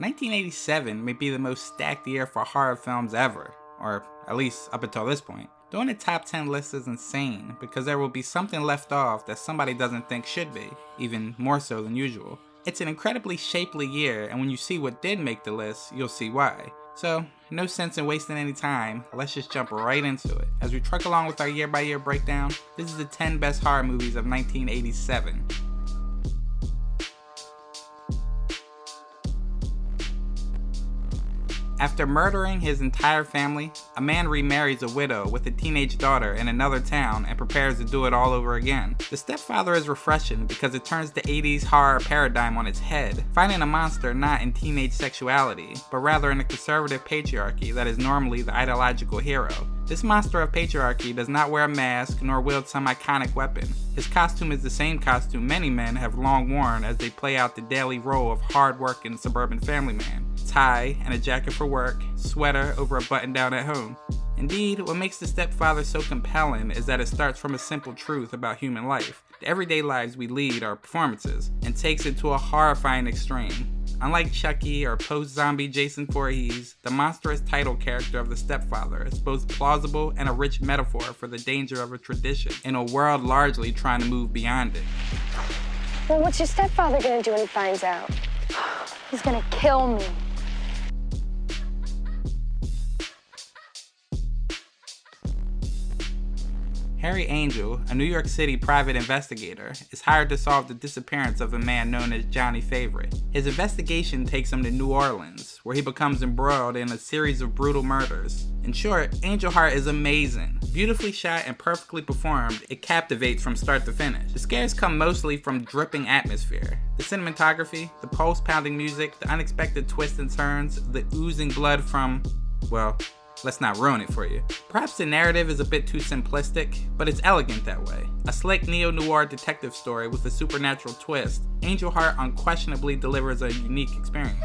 1987 may be the most stacked year for horror films ever, or at least up until this point. Doing a top 10 list is insane because there will be something left off that somebody doesn't think should be, even more so than usual. It's an incredibly shapely year, and when you see what did make the list, you'll see why. So, no sense in wasting any time, let's just jump right into it. As we truck along with our year-by-year breakdown, this is the 10 best horror movies of 1987. After murdering his entire family, a man remarries a widow with a teenage daughter in another town and prepares to do it all over again. The Stepfather is refreshing because it turns the 80s horror paradigm on its head, finding a monster not in teenage sexuality, but rather in a conservative patriarchy that is normally the ideological hero. This monster of patriarchy does not wear a mask nor wield some iconic weapon. His costume is the same costume many men have long worn as they play out the daily role of hard-working suburban family man. Tie and a jacket for work, sweater over a button down at home. Indeed, what makes The Stepfather so compelling is that it starts from a simple truth about human life. The everyday lives we lead are performances, and takes it to a horrifying extreme. Unlike Chucky or post-zombie Jason Voorhees, the monstrous title character of The Stepfather is both plausible and a rich metaphor for the danger of a tradition in a world largely trying to move beyond it. Well, what's your stepfather gonna do when he finds out? He's gonna kill me. Harry Angel, a New York City private investigator, is hired to solve the disappearance of a man known as Johnny Favorite. His investigation takes him to New Orleans, where he becomes embroiled in a series of brutal murders. In short, Angel Heart is amazing. Beautifully shot and perfectly performed, it captivates from start to finish. The scares come mostly from dripping atmosphere. The cinematography, the pulse-pounding music, the unexpected twists and turns, the oozing blood from, well, let's not ruin it for you. Perhaps the narrative is a bit too simplistic, but it's elegant that way. A slick neo-noir detective story with a supernatural twist, Angel Heart unquestionably delivers a unique experience.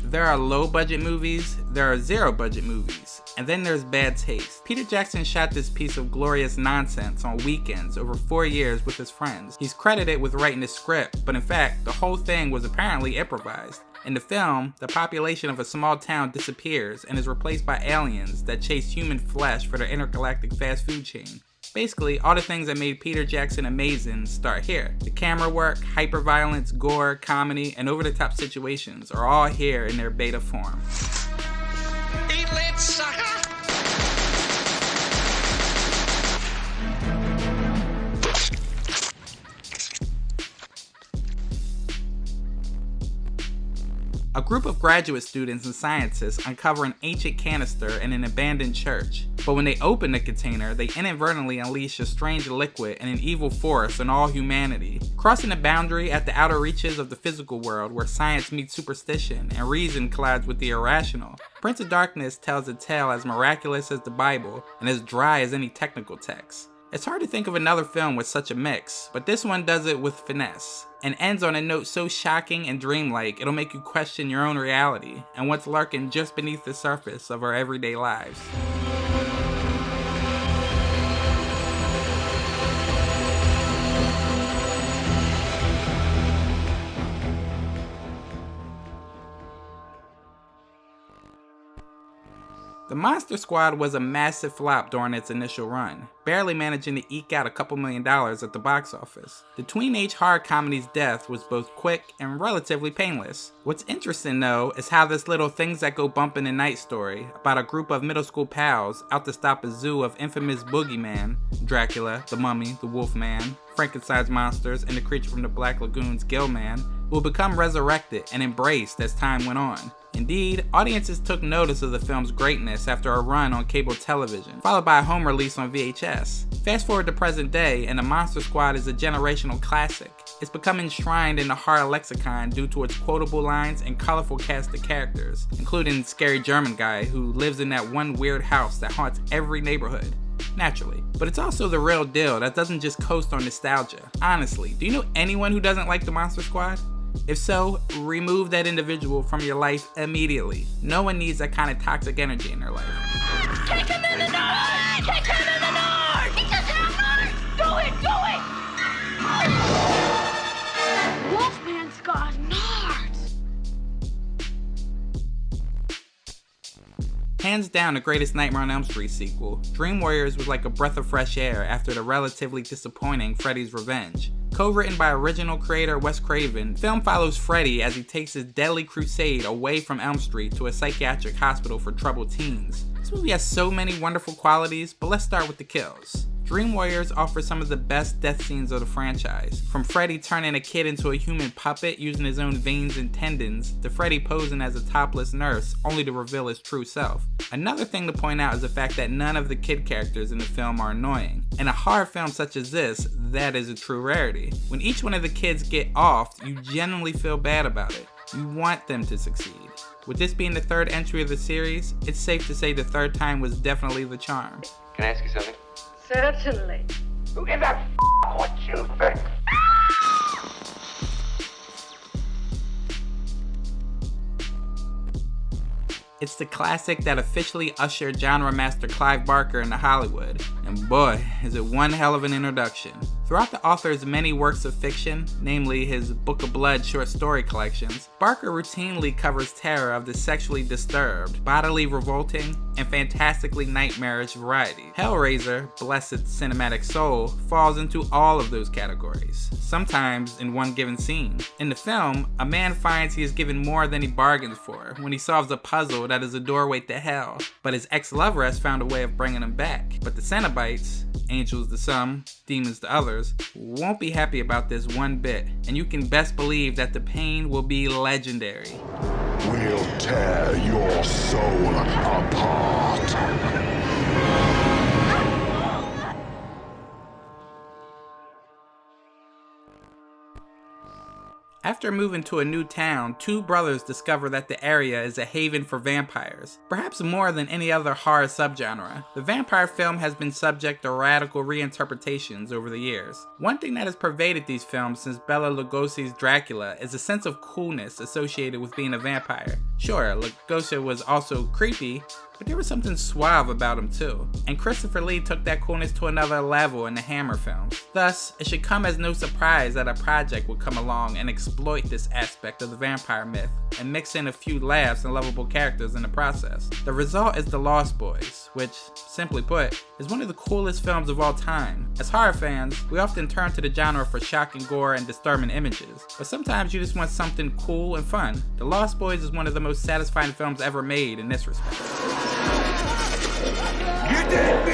There are low-budget movies, there are zero-budget movies, and then there's bad taste. Peter Jackson shot this piece of glorious nonsense on weekends over 4 years with his friends. He's credited with writing the script, but in fact, the whole thing was apparently improvised. In the film, the population of a small town disappears and is replaced by aliens that chase human flesh for their intergalactic fast food chain. Basically, all the things that made Peter Jackson amazing start here. The camera work, hyper-violence, gore, comedy, and over-the-top situations are all here in their beta form. Eat lit, sucker! A group of graduate students and scientists uncover an ancient canister in an abandoned church. But when they open the container, they inadvertently unleash a strange liquid and an evil force on all humanity, crossing the boundary at the outer reaches of the physical world where science meets superstition and reason collides with the irrational. Prince of Darkness tells a tale as miraculous as the Bible and as dry as any technical text. It's hard to think of another film with such a mix, but this one does it with finesse, and ends on a note so shocking and dreamlike it'll make you question your own reality and what's lurking just beneath the surface of our everyday lives. The Monster Squad was a massive flop during its initial run, barely managing to eke out a couple $1 million at the box office. The tween-age horror comedy's death was both quick and relatively painless. What's interesting though is how this little Things That Go Bump in the Night story about a group of middle school pals out to stop a zoo of infamous boogeyman, Dracula, the Mummy, the Wolfman, Frankenstein's monsters, and the creature from the Black Lagoon's Gillman, will become resurrected and embraced as time went on. Indeed, audiences took notice of the film's greatness after a run on cable television, followed by a home release on VHS. Fast forward to present day, and The Monster Squad is a generational classic. It's become enshrined in the horror lexicon due to its quotable lines and colorful cast of characters, including the scary German guy who lives in that one weird house that haunts every neighborhood. Naturally. But it's also the real deal that doesn't just coast on nostalgia. Honestly, do you know anyone who doesn't like The Monster Squad? If so, remove that individual from your life immediately. No one needs that kind of toxic energy in their life. Kick him in the north! Kick him in the north! He doesn't have north! Do it! Do it! Wolfman's got nards! Hands down the greatest Nightmare on Elm Street sequel, Dream Warriors was like a breath of fresh air after the relatively disappointing Freddy's Revenge. Co-written by original creator Wes Craven, the film follows Freddy as he takes his deadly crusade away from Elm Street to a psychiatric hospital for troubled teens. This movie has so many wonderful qualities, but let's start with the kills. Dream Warriors offers some of the best death scenes of the franchise, from Freddy turning a kid into a human puppet using his own veins and tendons, to Freddy posing as a topless nurse only to reveal his true self. Another thing to point out is the fact that none of the kid characters in the film are annoying. In a horror film such as this, that is a true rarity. When each one of the kids get offed, you genuinely feel bad about it. You want them to succeed. With this being the third entry of the series, it's safe to say the third time was definitely the charm. Can I ask you something? Certainly. Who gives a what you think? It's the classic that officially ushered genre master Clive Barker into Hollywood, and boy, is it one hell of an introduction. Throughout the author's many works of fiction, namely his Book of Blood short story collections, Barker routinely covers terror of the sexually disturbed, bodily revolting, and fantastically nightmarish variety. Hellraiser, bless its cinematic soul, falls into all of those categories, sometimes in one given scene. In the film, a man finds he is given more than he bargains for when he solves a puzzle that is a doorway to hell, but his ex-lover has found a way of bringing him back. But the Cenobites, angels to some, demons to others, won't be happy about this one bit, and you can best believe that the pain will be legendary. We'll tear your soul apart. After moving to a new town, two brothers discover that the area is a haven for vampires, perhaps more than any other horror subgenre. The vampire film has been subject to radical reinterpretations over the years. One thing that has pervaded these films since Bela Lugosi's Dracula is a sense of coolness associated with being a vampire. Sure, Lugosi was also creepy, but there was something suave about him too. And Christopher Lee took that coolness to another level in the Hammer films. Thus, it should come as no surprise that a project would come along and exploit this aspect of the vampire myth, and mix in a few laughs and lovable characters in the process. The result is The Lost Boys, which, simply put, is one of the coolest films of all time. As horror fans, we often turn to the genre for shock and gore and disturbing images, but sometimes you just want something cool and fun. The Lost Boys is one of the most satisfying films ever made in this respect. You did me!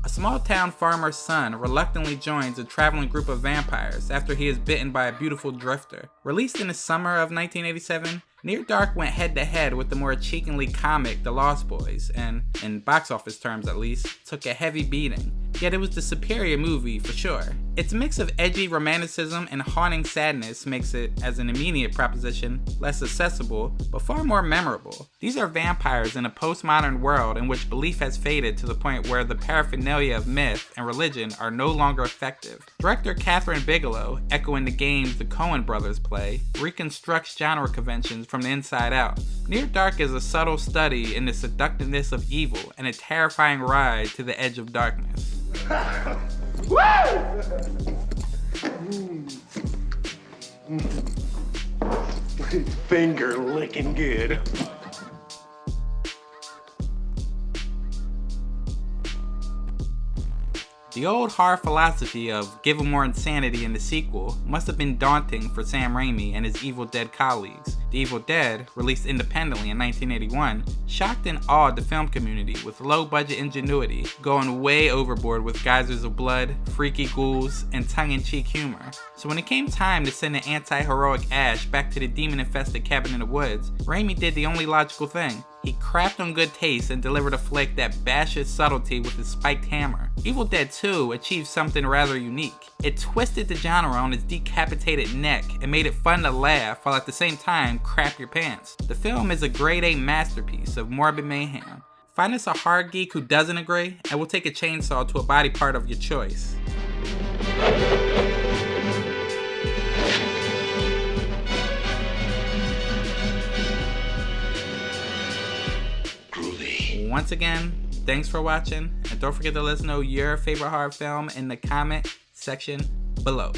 A small-town farmer's son reluctantly joins a traveling group of vampires after he is bitten by a beautiful drifter. Released in the summer of 1987, Near Dark went head-to-head with the more cheekily comic The Lost Boys, and, in box office terms at least, took a heavy beating. Yet it was the superior movie for sure. Its mix of edgy romanticism and haunting sadness makes it, as an immediate proposition, less accessible, but far more memorable. These are vampires in a postmodern world in which belief has faded to the point where the paraphernalia of myth and religion are no longer effective. Director Catherine Bigelow, echoing the games the Coen brothers play, reconstructs genre conventions from the inside out. Near Dark is a subtle study in the seductiveness of evil and a terrifying ride to the edge of darkness. Finger licking good. The old horror philosophy of give 'em more insanity in the sequel must have been daunting for Sam Raimi and his Evil Dead colleagues. The Evil Dead, released independently in 1981, shocked and awed the film community with low-budget ingenuity, going way overboard with geysers of blood, freaky ghouls, and tongue-in-cheek humor. So when it came time to send the anti-heroic Ash back to the demon-infested cabin in the woods, Raimi did the only logical thing. He crapped on good taste and delivered a flick that bashes subtlety with his spiked hammer. Evil Dead 2 achieved something rather unique. It twisted the genre on its decapitated neck and made it fun to laugh while at the same time crap your pants. The film is a grade A masterpiece of morbid mayhem. Find us a hard geek who doesn't agree, and we'll take a chainsaw to a body part of your choice. Groovy. Once again, thanks for watching, and don't forget to let us know your favorite horror film in the comment section below.